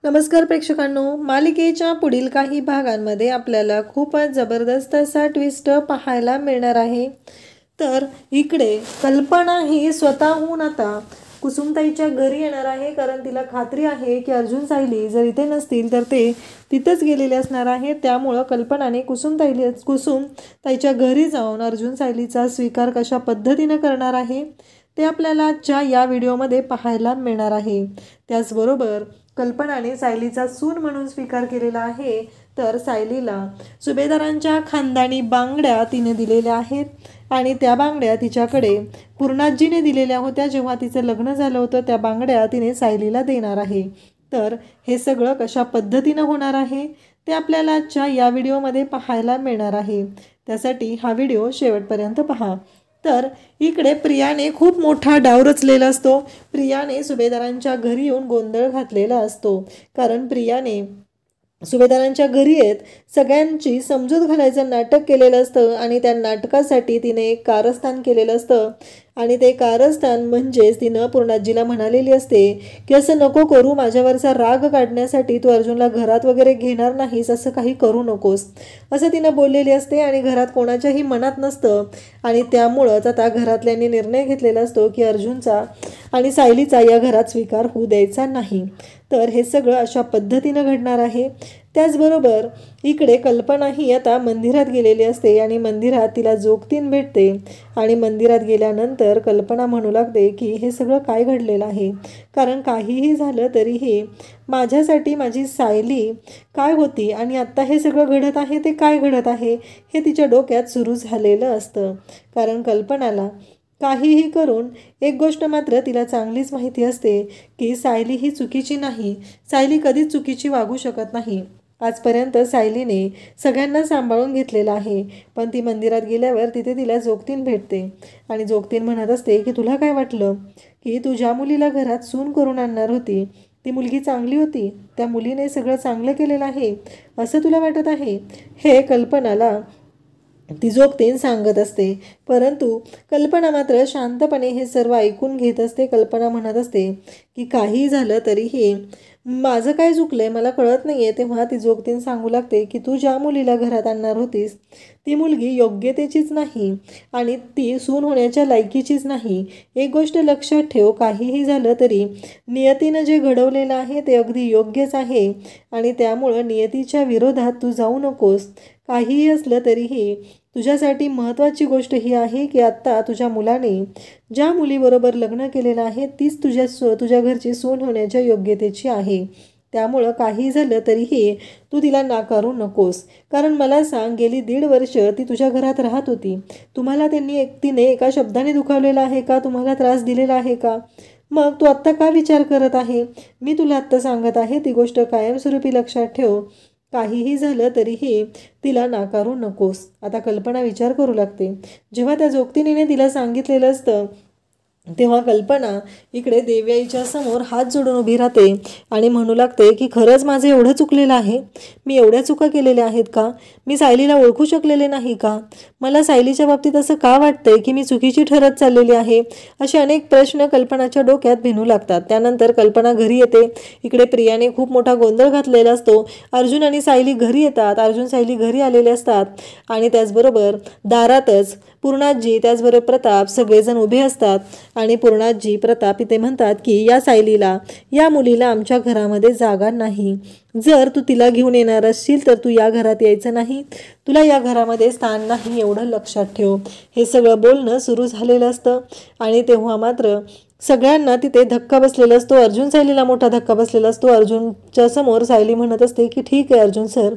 नमस्कार प्रेक्षकांनो, मालिकेच्या पुढील काही भागांमध्ये आपल्याला खूपच जबरदस्त असा ट्विस्ट पाहायला मिळणार आहे। तर इकडे कल्पना ही स्वतःहून आता कुसुमताईच्या घरी येणार आहे, कारण तिला खात्री आहे की अर्जुन सायली जर इथे नसतील तर ते तिथंच गेलेले असणार आहे। त्यामुळे कल्पनाने कुसुमताईच्या घरी जाऊन अर्जुन सायलीचा स्वीकार कशा पद्धतीने करणार आहे ते आपल्याला आजच्या या व्हिडिओमध्ये पाहायला मिळणार आहे। त्याचबरोबर कल्पनाने सायलीचा सून म्हणून स्वीकार केलेला आहे। तर सायलीला सुभेदारांच्या खानदानी बांगड्या तिने दिलेल्या आहेत आणि त्या बांगड्या तिच्याकडे पूर्णाजीने दिलेल्या होत्या जेव्हा तिचं लग्न झालं होतं। त्या बांगड्या तिने सायलीला देणार आहे। तर हे सगळं कशा पद्धतीने होणार आहे ते आपल्याला आजच्या या व्हिडिओमध्ये पाहायला मिळणार आहे। त्यासाठी हा व्हिडिओ शेवटपर्यंत पहा। तर इकडे प्रियाने खूप मोठा डाव रचलेला असतो। प्रियाने सुभेदारांच्या घरी येऊन गोंधळ घातलेला असतो, कारण प्रियाने सुभेदारांच्या घरी येत सगळ्यांची समजूत घालायचं नाटक केलेलं असतं आणि त्या नाटकासाठी तिने एक कारस्थान केलेलं असतं आणि ते कारस्थान म्हणजेच तिनं पूर्णाजीला म्हणालेली असते की असं नको करू, माझ्यावरचा राग काढण्यासाठी तू अर्जुनला घरात वगैरे घेणार नाहीस, असं काही करू नकोस असं तिनं बोललेली असते आणि घरात कोणाच्याही मनात नसतं आणि त्यामुळंच आता घरातल्यांनी निर्णय घेतलेला असतो की अर्जुनचा आणि सायलीचा या घरात स्वीकार होऊ द्यायचा नाही। तर हे सगळं अशा पद्धतीनं घडणार आहे। त्याचबरोबर इकडे कल्पनाही आता मंदिरात गेलेली असते आणि मंदिरात तिला जोगतीन भेटते आणि मंदिरात गेल्यानंतर कल्पना म्हणू लागते की हे सगळं काय घडलेलं आहे, कारण काहीही झालं तरीही माझ्यासाठी माझी सायली काय होती आणि आत्ता हे सगळं घडत आहे ते काय घडत आहे हे तिच्या डोक्यात सुरू झालेलं असतं। कारण कल्पनाला काहीही करून एक गोष्ट मात्र तिला चांगलीच माहिती असते की सायली ही चुकीची नाही, सायली कधीच चुकीची वागू शकत नाही। आजपर्यंत सायलीने सगळ्यांना सांभाळून घेतलेलं आहे, पण ती मंदिरात गेल्यावर तिथे तिला जोगतीन भेटते आणि जोगतीन म्हणत असते की तुला काय वाटलं की तू ज्या मुलीला घरात सून करून आणणार होती ती मुलगी चांगली होती, त्या मुलीने सगळं चांगलं केलेलं आहे असं तुला वाटत आहे। हे कल्पनाला ती जोगतीन सांगत असते, परंतु कल्पना मात्र शांतपणे हे सर्व ऐकून घेत असते। कल्पना म्हणत असते की काही झालं तरीही माझं काय चुकलंय मला कळत नाहीये। तेव्हा ती जोगतीन सांगू लागते की तू ज्या मुलीला घरात आणणार होतीस ती मुलगी योग्यतेचीच नाही आणि ती सून होण्याच्या लायकीचीच नाही। एक गोष्ट लक्षात ठेव, काहीही झालं तरी नियतीनं जे घडवलेलं आहे ते अगदी योग्यच आहे आणि त्यामुळं नियतीच्या विरोधात तू जाऊ नकोस। काहीही असलं तरीही तुझ्यासाठी महत्त्वाची गोष्ट ही आहे की आत्ता तुझ्या मुलाने ज्या मुलीबरोबर लग्न केलेलं आहे तीच तुझ्या घरची सून होण्याच्या योग्यतेची आहे। त्यामुळं काही झालं तरीही तू तिला नाकारू नकोस, कारण मला सांग गेली 1.5 वर्ष ती तुझ्या घरात राहत होती, तुम्हाला तिने एका शब्दाने दुखावलेला आहे का, तुम्हाला त्रास दिलेला आहे का? मग तू आत्ता का विचार करत आहे? मी तुला आत्ता सांगत आहे ती गोष्ट कायमस्वरूपी लक्षात ठेव, काहीही झालं तरीही तिला नाकारू नकोस। आता कल्पना विचार करू लागते। जेव्हा त्या जोगतीने तिला सांगितलेलं असतं तेव्हा कल्पना इकडे देव्याईच्या समोर हात जोडून उभी राहते आणि म्हणू लागते की खरंच माझं एवढं चुकलेलं आहे, मी एवढ्या चुका केलेल्या आहेत का, मी सायलीला ओळखू शकलेले नाही का, मला सायलीच्या बाबतीत असं का वाटतंय की मी चुकीची ठरत चाललेली आहे, असे अनेक प्रश्न कल्पनाच्या डोक्यात भिनू लागतात। त्यानंतर कल्पना घरी येते। इकडे प्रियाने खूप मोठा गोंधळ घातलेला असतो। अर्जुन आणि सायली घरी येतात, अर्जुन सायली घरी आलेले असतात आणि त्याचबरोबर दारातच पूर्णाजी त्याचबरोबर प्रताप सगळेजण उभे असतात आणि पूर्णाजी प्रताप इथे म्हणतात की या मुलीला आमच्या घरामध्ये जागा नाही, जर तू तिला घेऊन येणार असशील तर तू या घरात यायचं नाही, तुला या घरामध्ये स्थान नाही, एवढं लक्षात ठेव। हे सगळं बोलणं सुरू झालेलं असतं आणि तेव्हा मात्र सगळ्यांना तिथे धक्का बसलेला असतो। अर्जुन सायलीला मोठा धक्का बसलेला असतो। अर्जुनच्या समोर सायली म्हणत असते की ठीक आहे अर्जुन सर,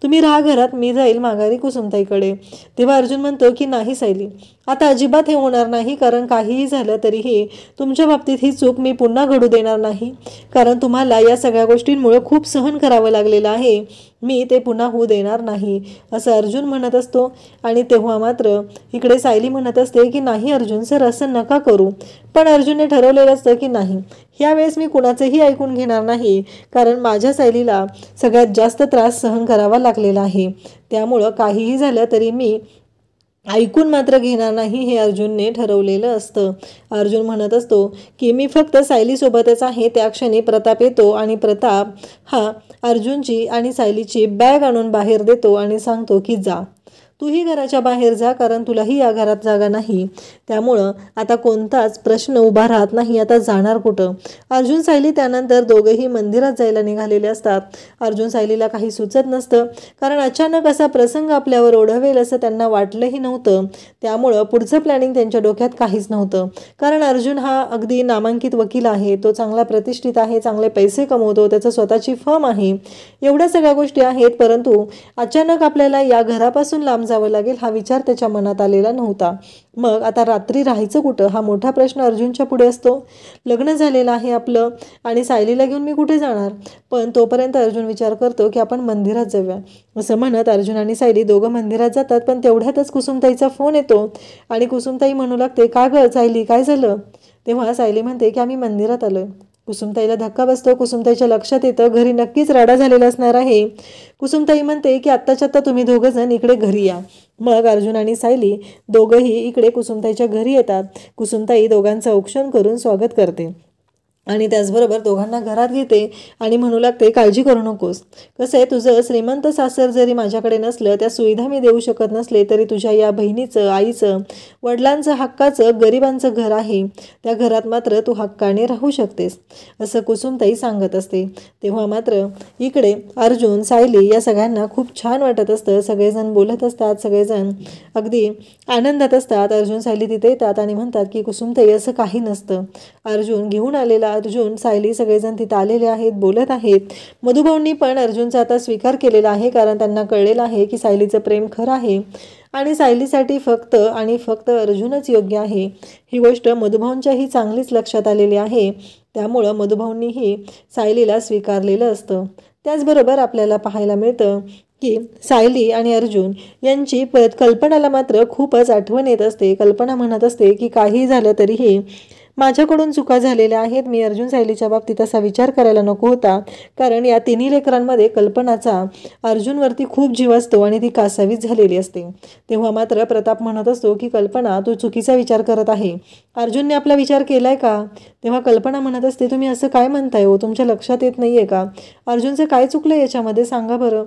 तुम्ही राहा घरात, मी जाईल माघारी कुसुमताईकडे। तेव्हा अर्जुन म्हणतो की नाही सायली, आता अजिबात हे होणार नाही, कारण काहीही झालं तरीही तुमच्या बाबतीत ही चूक मी पुन्हा घडू देणार नाही, कारण तुम्हाला या सगळ्या गोष्टींमुळे खूप सहन करावं लागलेलं आहे, मी ते पुन्हा होऊ देणार नाही असं अर्जुन म्हणत असतो। आणि तेव्हा मात्र इकडे सायली म्हणत असते की नाही अर्जुन सर, असं नका करू। पण अर्जुनने ठरवलेलं असतं की नाही, यावेळेस मी कुणाचंही ऐकून घेणार नाही, कारण माझ्या सायलीला सगळ्यात जास्त त्रास सहन करावा लागलेला आहे, त्यामुळं काहीही झालं तरी मी ऐकून मात्र घेणार नाही हे अर्जुनने ठरवलेलं असतं. अर्जुन म्हणत असतो की मी फक्त सायलीसोबतच आहे. त्या क्षणी प्रताप येतो आणि प्रताप हा अर्जुनची आणि सायलीची बॅग आणून बाहेर देतो आणि सांगतो की जा, तूही घराच्या बाहेर जा, कारण तुलाही या घरात जागा नाही. त्यामुळं आता कोणताच प्रश्न उभा राहत नाही. आता जाणार कुठं? अर्जुन सायली त्यानंतर दोघंही मंदिरात जायला निघालेले असतात. अर्जुन सायलीला काही सुचत नसतं, कारण अचानक असा प्रसंग आपल्यावर ओढवेल असं त्यांना वाटलंही नव्हतं. त्यामुळं पुढचं प्लॅनिंग त्यांच्या डोक्यात काहीच नव्हतं, कारण अर्जुन हा अगदी नामांकित वकील आहे. तो चांगला प्रतिष्ठित आहे, चांगले पैसे कमवतो, त्याचं स्वतःची फर्म आहे, एवढ्या सगळ्या गोष्टी आहेत. परंतु अचानक आपल्याला या घरापासून लांब जावं लागेल हा विचार त्याच्या मनात आलेला नव्हता. मग आता रात्री राहायचं कुठं हा मोठा प्रश्न अर्जुनच्या पुढे असतो. लग्न झालेलं आहे आपलं आणि सायलीला घेऊन मी कुठे जाणार? पण तोपर्यंत अर्जुन विचार करतो की आपण मंदिरात जाऊया. असं म्हणत अर्जुन आणि सायली दोघं मंदिरात जातात. पण तेवढ्यातच कुसुमताईचा फोन येतो आणि कुसुमताई म्हणू लागते, का गं सायली, काय झालं? तेव्हा सायली म्हणते की आम्ही मंदिरात आलोय. कुसुमताईला धक्का बसतो. कुसुमताईच्या लक्षात येतं घरी नक्कीच राडा झालेला असणार आहे. कुसुमताई म्हणते की आत्ताच्या आत्ता तुम्ही दोघं जण इकडे घरी या. मग अर्जुन आणि सायली दोघंही इकडे कुसुमताईच्या घरी येतात. कुसुमताई दोघांचं औक्षण करून स्वागत करते आणि त्याचबरोबर दोघांना घरात घेते आणि म्हणू लागते, काळजी करू नकोस. कसं आहे, तुझं श्रीमंत सासर जरी माझ्याकडे नसलं, त्या सुविधा मी देऊ शकत नसले तरी तुझ्या या बहिणीचं, आईचं, वडिलांचं, हक्काचं, गरिबांचं घर आहे. त्या घरात मात्र तू हक्काने राहू शकतेस, असं कुसुमताई सांगत असते. तेव्हा मात्र इकडे अर्जुन, सायली या सगळ्यांना खूप छान वाटत असतं. सगळेजण बोलत असतात, सगळेजण अगदी आनंदात असतात. अर्जुन सायली तिथे येतात आणि म्हणतात की कुसुमताई असं काही नसतं. अर्जुन घेऊन आलेला अर्जुन, सायली सगळेजण तिथं आलेले आहेत, बोलत आहेत. मधुभाऊंनी पण अर्जुनचा आता स्वीकार केलेला आहे, कारण त्यांना कळलेलं आहे की सायलीचं प्रेम खरं आहे आणि सायलीसाठी फक्त आणि फक्त अर्जुनच योग्य आहे. ही गोष्ट मधुभाऊंच्याही चांगलीच लक्षात आलेली आहे. त्यामुळं मधुभाऊंनीही सायलीला स्वीकारलेलं असतं. त्याचबरोबर आपल्याला पाहायला मिळतं की सायली आणि अर्जुन यांची कल्पनाला मात्र खूपच आठवण येत असते. कल्पना म्हणत असते की काही झालं तरीही माझ्याकडून चुका झालेल्या आहेत. मी अर्जुन सायलीच्या बाबतीत असा विचार करायला नको होता, कारण या तिन्ही लेकरांमध्ये कल्पनाचा अर्जुनवरती खूप जीव असतो आणि ती कासावीस झालेली असते. तेव्हा मात्र प्रताप म्हणत असतो की कल्पना, तू चुकीचा विचार करत आहे. अर्जुनने आपला विचार केलाय का? तेव्हा कल्पना म्हणत असते, तुम्ही असं काय म्हणताय हो? तुमच्या लक्षात येत नाहीये का? अर्जुनचं काय चुकलं याच्यामध्ये, सांगा बरं.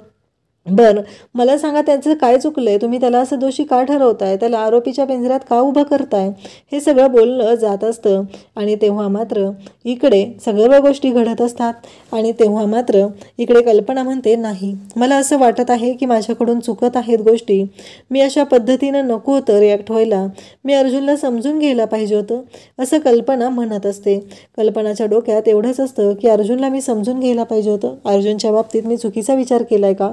बरं, मला सांगा त्याचं काय चुकलंय? तुम्ही त्याला असं दोषी का ठरवताय? त्याला आरोपीच्या पिंजऱ्यात का उभं करताय? हे सगळं बोललं जात असतं आणि तेव्हा मात्र इकडे सगळ्या गोष्टी घडत असतात आणि तेव्हा मात्र इकडे कल्पना म्हणते, नाही, मला असं वाटत आहे की माझ्याकडून चुकत आहेत गोष्टी. मी अशा पद्धतीनं नको होतं रिॲक्ट व्हायला. मी अर्जुनला समजून घ्यायला पाहिजे होतं, असं कल्पना म्हणत असते. कल्पनाच्या डोक्यात एवढंच असतं की अर्जुनला मी समजून घ्यायला पाहिजे होतं. अर्जुनच्या बाबतीत मी चुकीचा विचार केलाय का?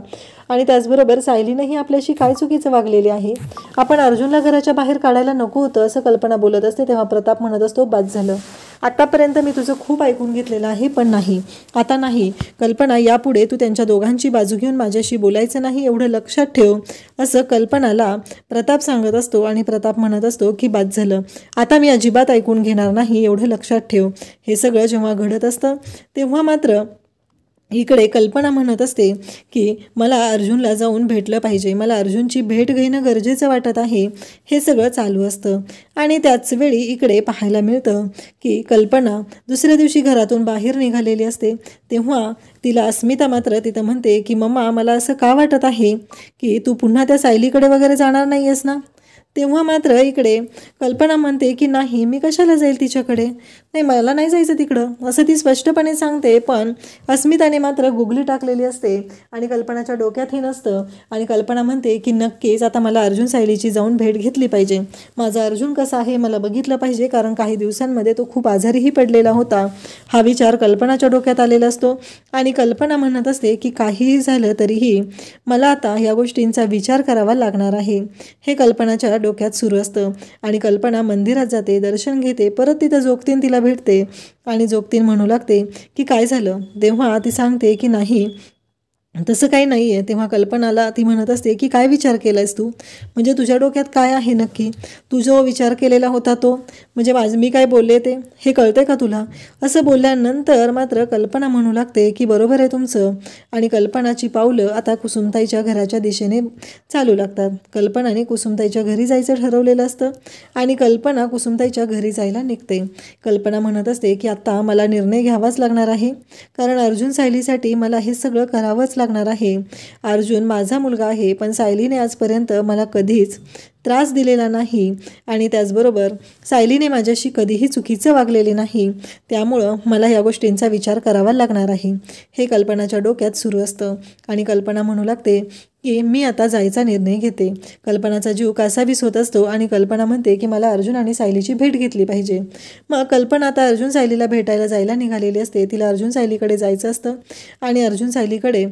आणि त्याचबरोबर सायलीनंही आपल्याशी काय चुकीचं वागलेले आहे. आपण अर्जुनला घराच्या बाहेर काढायला नको होतं, असं कल्पना बोलत असते. तेव्हा प्रताप म्हणत असतो, बस झालं, आतापर्यंत मी तुझं खूप ऐकून घेतलेलं आहे, पण नाही, आता नाही. कल्पना, यापुढे तू त्यांच्या दोघांची बाजू घेऊन माझ्याशी बोलायचं नाही, एवढं लक्षात ठेव, असं कल्पनाला प्रताप सांगत असतो. आणि प्रताप म्हणत असतो की बस झालं, आता मी अजिबात ऐकून घेणार नाही, एवढं लक्षात ठेव. हे सगळं जेव्हा घडत असतं तेव्हा मात्र इकडे कल्पना म्हणत असते की मला अर्जुनला जाऊन भेटलं पाहिजे, मला अर्जुनची भेट घेणं गरजेचं वाटत आहे. हे सगळं चालू असतं आणि त्याच वेळी इकडे पाहायला मिळतं की कल्पना दुसऱ्या दिवशी घरातून बाहेर निघालेली असते. तेव्हा तिला अस्मिता मात्र तिथं म्हणते की मम्मा, मला असं का वाटत आहे की तू पुन्हा त्या सायलीकडे वगैरे जाणार नाही आहेस ना? तेव्हा मात्र इकडे कल्पना म्हणते की नाही, मी कशाला जाईल तिच्याकडे, नाही, मला नाही जायचं तिकडं, असं ती स्पष्टपणे सांगते. पण अस्मिताने मात्र गुगली टाकलेली असते आणि कल्पनाच्या डोक्यातही नसतं. आणि कल्पना म्हणते की नक्कीच आता मला अर्जुन सायलीची जाऊन भेट घेतली पाहिजे. माझा अर्जुन कसा आहे मला बघितलं पाहिजे, कारण काही दिवसांमध्ये तो खूप आजारीही पडलेला होता. हा विचार कल्पनाच्या डोक्यात आलेला असतो आणि कल्पना म्हणत असते की काहीही झालं तरीही मला आता या गोष्टींचा विचार करावा लागणार आहे. हे कल्पनाच्या डोक्यात सुरू असतं आणि कल्पना मंदिरात जाते, दर्शन घेते. परत तिथं जोगतीन तिला भेटते आणि जोगतीन म्हणू लागते की काय झालं? तेव्हा ती सांगते की नाही, तसं काही नाही आहे. तेव्हा कल्पनाला ती म्हणत असते की काय विचार केला आहेस तू, म्हणजे तुझ्या डोक्यात काय आहे नक्की, तू जो विचार केलेला होता तो, म्हणजे मी काय बोलले ते हे कळते का तुला. असं बोलल्यानंतर मात्र कल्पना म्हणू लागते की बरोबर आहे तुमचं. आणि कल्पनाची पावलं आता कुसुमताईच्या घराच्या दिशेने चालू लागतात. कल्पनाने कुसुमताईच्या घरी जायचं ठरवलेलं असतं आणि कल्पना कुसुमताईच्या घरी जायला निघते. कल्पना म्हणत असते की आता मला निर्णय घ्यावाच लागणार आहे, कारण अर्जुन सायलीसाठी मला हे सगळं करावंच लागणार आहे. अर्जुन माझा मुलगा आहे, पण सायलीने आजपर्यंत मला कधीच त्रास दिलेला नाही आणि त्याचबरोबर सायलीने माझ्याशी कधीही चुकीचं वागलेले नाही. त्यामुळं मला या गोष्टींचा विचार करावा लागणार आहे, हे कल्पनाच्या डोक्यात सुरू असतं. आणि कल्पना म्हणू लागते की मी आता जायचा निर्णय घेते. कल्पनाचा जीव कासावीस होत असतो आणि कल्पना म्हणते की मला अर्जुन आणि सायलीची भेट घेतली पाहिजे. मग कल्पना आता अर्जुन सायलीला भेटायला जायला निघालेली असते. तिला अर्जुन सायलीकडे जायचं असतं आणि अर्जुन सायलीकडे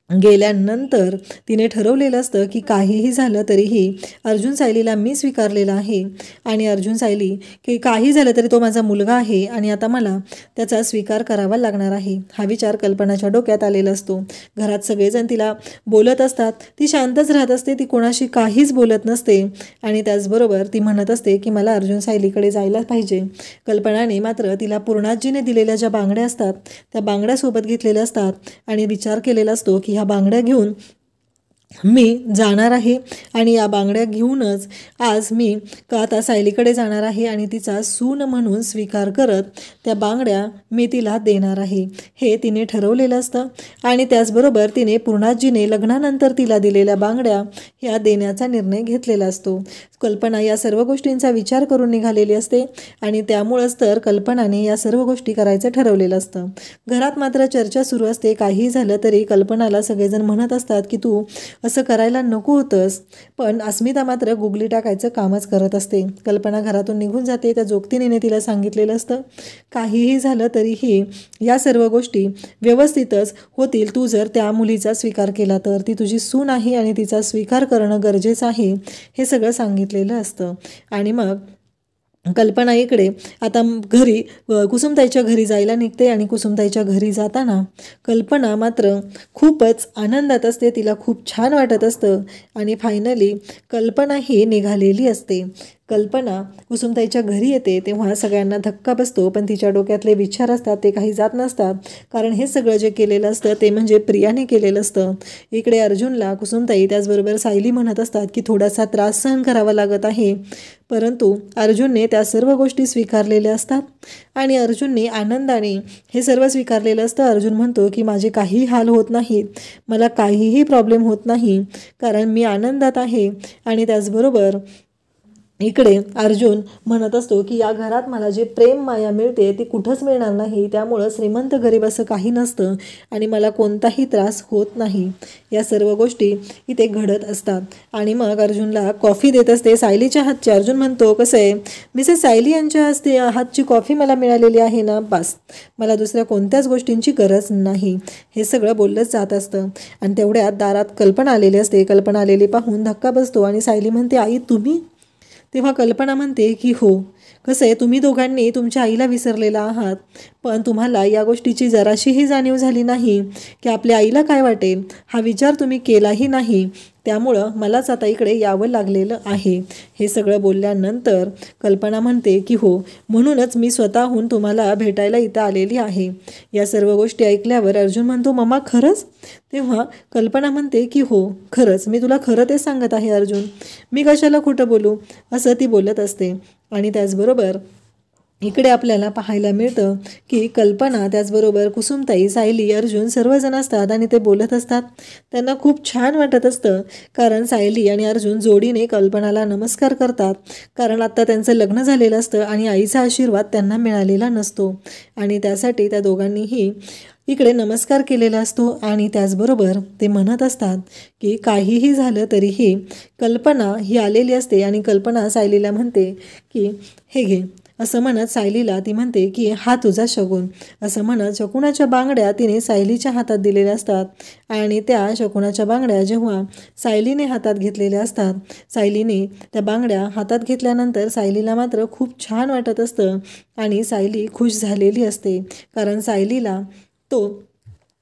गेल्यानंतर तिने ठरवलेलं असतं की काहीही झालं तरीही अर्जुन सायलीला मी स्वीकारलेला आहे आणि अर्जुन सायली की काही झालं तरी तो माझा मुलगा आहे आणि आता मला त्याचा स्वीकार करावा लागणार आहे, हा विचार कल्पनाच्या डोक्यात आलेला असतो. घरात सगळेजण तिला बोलत असतात, ती शांतच राहत असते, ती कोणाशी काहीच बोलत नसते आणि त्याचबरोबर ती म्हणत असते की मला अर्जुन सायलीकडे जायला पाहिजे. कल्पनाने मात्र तिला पूर्णाजीने दिलेल्या ज्या बांगड्या असतात त्या बांगड्यासोबत घेतलेल्या असतात आणि विचार केलेला असतो की ह्या बांगड्या घेऊन मी जाणार आहे आणि या बांगड्या घेऊनच आज मी आता सायलीकडे जाणार आहे आणि तिचा सून म्हणून स्वीकार करत त्या बांगड्या मी तिला देणार आहे, हे तिने ठरवलेलं असतं. आणि त्याचबरोबर तिने पूर्णाजीने लग्नानंतर तिला दिलेल्या बांगड्या ह्या देण्याचा निर्णय घेतलेला असतो. कल्पना या सर्व गोष्टींचा विचार करून निघालेली असते आणि त्यामुळंच तर कल्पनाने या सर्व गोष्टी करायचं ठरवलेलं असतं. घरात मात्र चर्चा सुरू असते. काही झालं तरी कल्पनाला सगळेजण म्हणत असतात की तू असं करायला नको होतंस, पण अस्मिता मात्र गुगली टाकायचं कामच करत असते. कल्पना घरातून निघून जाते. त्या जोगतिनीने तिला सांगितलेलं असतं काहीही झालं तरीही या सर्व गोष्टी व्यवस्थितच होतील, तू जर त्या मुलीचा स्वीकार केला तर. ती तुझी सून आहे आणि तिचा स्वीकार करणं गरजेचं आहे, हे सगळं सांगितलेलं असतं. आणि मग कल्पना इकडे आता घरी कुसुमताईच्या घरी जायला निघते आणि कुसुमताईच्या घरी जाताना कल्पना मात्र खूपच आनंदात असते. तिला खूप छान वाटत असतं आणि फायनली कल्पना ही निघालेली असते. कल्पना कुसुमताईच्या घरी येते तेव्हा सगळ्यांना धक्का बसतो, पण तिच्या डोक्यातले विचार असतात ते काही जात नसतात, कारण हे सगळं जे केलेलं असतं ते म्हणजे प्रियाने केलेलं असतं. इकडे अर्जुनला कुसुमताई त्याचबरोबर सायली म्हणत असतात की थोडासा त्रास सहन करावा लागत आहे, परंतु अर्जुनने त्या सर्व गोष्टी स्वीकारलेल्या असतात आणि अर्जुनने आनंदाने हे सर्व स्वीकारलेलं असतं. अर्जुन म्हणतो की माझे काही हाल होत नाहीत, मला काहीही प्रॉब्लेम होत नाही, कारण मी आनंदात आहे. आणि त्याचबरोबर इकडे अर्जुन म्हणत असतो की या घरात मला जे प्रेम माया मिळते ती कुठंच मिळणार नाही, त्यामुळं श्रीमंत गरीब असं काही नसतं आणि मला कोणताही त्रास होत नाही. या सर्व गोष्टी इथे घडत असतात. आणि मग अर्जुनला कॉफी देत असते सायलीच्या हातची. अर्जुन म्हणतो कसं आहे मिसेस सायली यांच्या हातची कॉफी मला मिळालेली आहे ना, बस, मला दुसऱ्या कोणत्याच गोष्टींची गरज नाही, हे सगळं बोललंच जात असतं. आणि तेवढ्यात दारात कल्पना आलेली असते. कल्पना आलेली पाहून धक्का बसतो आणि सायली म्हणते आई तुम्ही. तेव्हा कल्पना म्हणते की हो, कसं आहे तुम्ही दोघांनी तुमच्या आईला विसरलेला आहात, पण तुम्हाला या गोष्टीची जराशीही जाणीव झाली नाही की आपल्या आईला काय वाटेल, हा विचार तुम्ही केलाही नाही, त्यामुळं मलाच आता इकडे यावं लागलेलं आहे. हे सगळं बोलल्यानंतर कल्पना म्हणते की हो, म्हणूनच मी स्वतःहून तुम्हाला भेटायला इथं आलेली आहे. या सर्व गोष्टी ऐकल्यावर अर्जुन म्हणतो मम्मा खरंच. तेव्हा कल्पना म्हणते की हो खरंच, मी तुला खरं ते सांगत आहे अर्जुन, मी कशाला खोटं बोलू, असं ती बोलत असते. आणि त्याचबरोबर इकडे आपल्याला पाहायला मिळतं की कल्पना त्याचबरोबर कुसुमताई सायली अर्जुन सर्वजण असतात आणि ते बोलत असतात. त्यांना खूप छान वाटत असतं, कारण सायली आणि अर्जुन जोडीने कल्पनाला नमस्कार करतात, कारण आत्ता त्यांचं लग्न झालेलं असतं आणि आईचा आशीर्वाद त्यांना मिळालेला नसतो आणि त्यासाठी त्या दोघांनीही इकडे नमस्कार केलेला असतो. आणि त्याचबरोबर ते म्हणत असतात की काहीही झालं तरीही कल्पना ही आलेली असते आणि कल्पना सायलीला म्हणते की हे घे, असं म्हणत सायलीला ती म्हणते की हा तुझा शगुन, असं म्हणत शकुनाच्या बांगड्या तिने सायलीच्या हातात दिलेल्या असतात. आणि त्या शकुनाच्या बांगड्या जेव्हा सायलीने हातात घेतलेल्या असतात, सायलीने त्या बांगड्या हातात घेतल्यानंतर सायलीला मात्र खूप छान वाटत असतं आणि सायली खुश झालेली असते, कारण सायलीला तो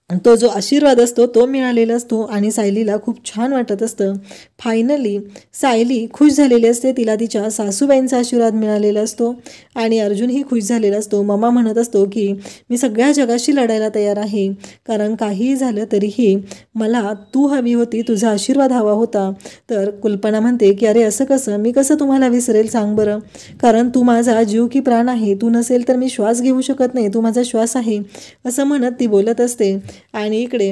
तो जो आशीर्वाद असतो तो मिळालेला असतो आणि सायलीला खूप छान वाटत असतं. फायनली सायली खुश झालेली असते, तिला तिच्या सासूबाईंचा आशीर्वाद मिळालेला असतो आणि अर्जुनही खुश झालेला असतो. ममा म्हणत असतो की मी सगळ्या जगाशी लढायला तयार आहे, कारण काहीही झालं तरीही मला तू हवी होती, तुझा आशीर्वाद हवा होता. तर कल्पना म्हणते की अरे असं कसं, मी कसं तुम्हाला विसरेल सांग बरं, कारण तू माझा जीव की प्राण आहे, तू नसेल तर मी श्वास घेऊ शकत नाही, तू माझा श्वास आहे, असं म्हणत ती बोलत असते. आणि इकडे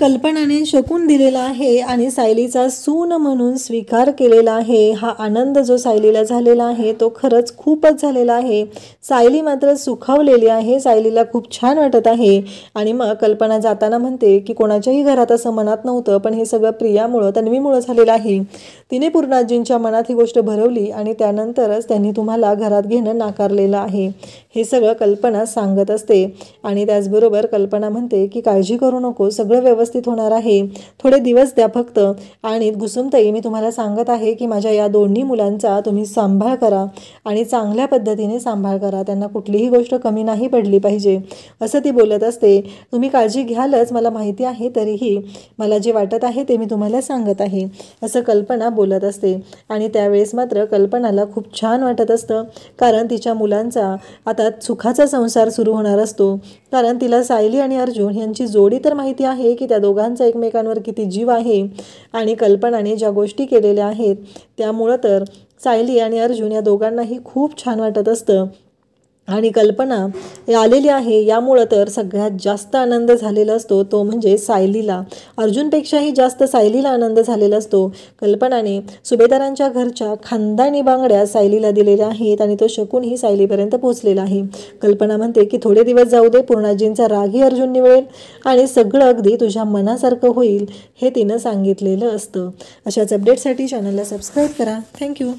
कल्पनाने शकून दिलेला आहे आणि सायलीचा सून म्हणून स्वीकार केलेला आहे. हा आनंद जो सायलीला झालेला आहे तो खरंच खूपच झालेला आहे. सायली मात्र सुखावलेली आहे, सायलीला खूप छान वाटत आहे. आणि मग कल्पना जाताना म्हणते की कोणाच्याही घरात असं मनात नव्हतं, पण हे सगळं प्रियामुळं, तन्वीमुळं झालेलं आहे. तिने पूर्णाजींच्या मनात ही गोष्ट भरवली आणि त्यानंतरच त्यांनी तुम्हाला घरात घेणं नाकारलेलं आहे, हे सगळं कल्पना सांगत असते. आणि त्याचबरोबर कल्पना म्हणते की काळजी करू नको, सगळं व्यवस्थित होणार आहे, थोडे दिवस द्या फक्त. आणि कुसुमताई, मी तुम्हाला सांगत आहे की माझ्या या दोन्ही मुलांचा तुम्ही सांभाळ करा आणि चांगल्या पद्धतीने सांभाळ करा, त्यांना कुठलीही गोष्ट कमी नाही पडली पाहिजे, असं ती बोलत असते. तुम्ही काळजी घ्यालच मला माहिती आहे, तरीही मला जे वाटत आहे ते मी तुम्हाला सांगत आहे, असं कल्पना बोलत असते. आणि त्यावेळेस मात्र कल्पनाला खूप छान वाटत असतं, कारण तिच्या मुलांचा आता सुखाचा संसार सुरू होणार असतो. कारण तिला सायली आणि अर्जुन यांची जोडी तर माहिती आहे की त्या दोघांचा एकमेकांवर किती जीव आहे, आणि कल्पनाने ज्या गोष्टी केलेल्या आहेत त्यामुळं तर सायली आणि अर्जुन या दोघांनाही खूप छान वाटत असतं. आणि कल्पना आलेली आहे यामुळं तर सगळ्यात जास्त आनंद झालेला असतो तो म्हणजे सायलीला, अर्जुनपेक्षाही जास्त सायलीला आनंद झालेला असतो. कल्पनाने सुभेदारांच्या घरच्या खानदानी बांगड्या सायलीला दिलेल्या आहेत आणि तो शकूनही सायलीपर्यंत पोहोचलेला आहे. कल्पना म्हणते की थोडे दिवस जाऊ दे, पूर्णाजींचा रागही अर्जुन निवळेल आणि सगळं अगदी तुझ्या मनासारखं होईल, हे तिनं सांगितलेलं असतं. अशाच अपडेटसाठी चॅनलला सबस्क्राईब करा. थँक्यू.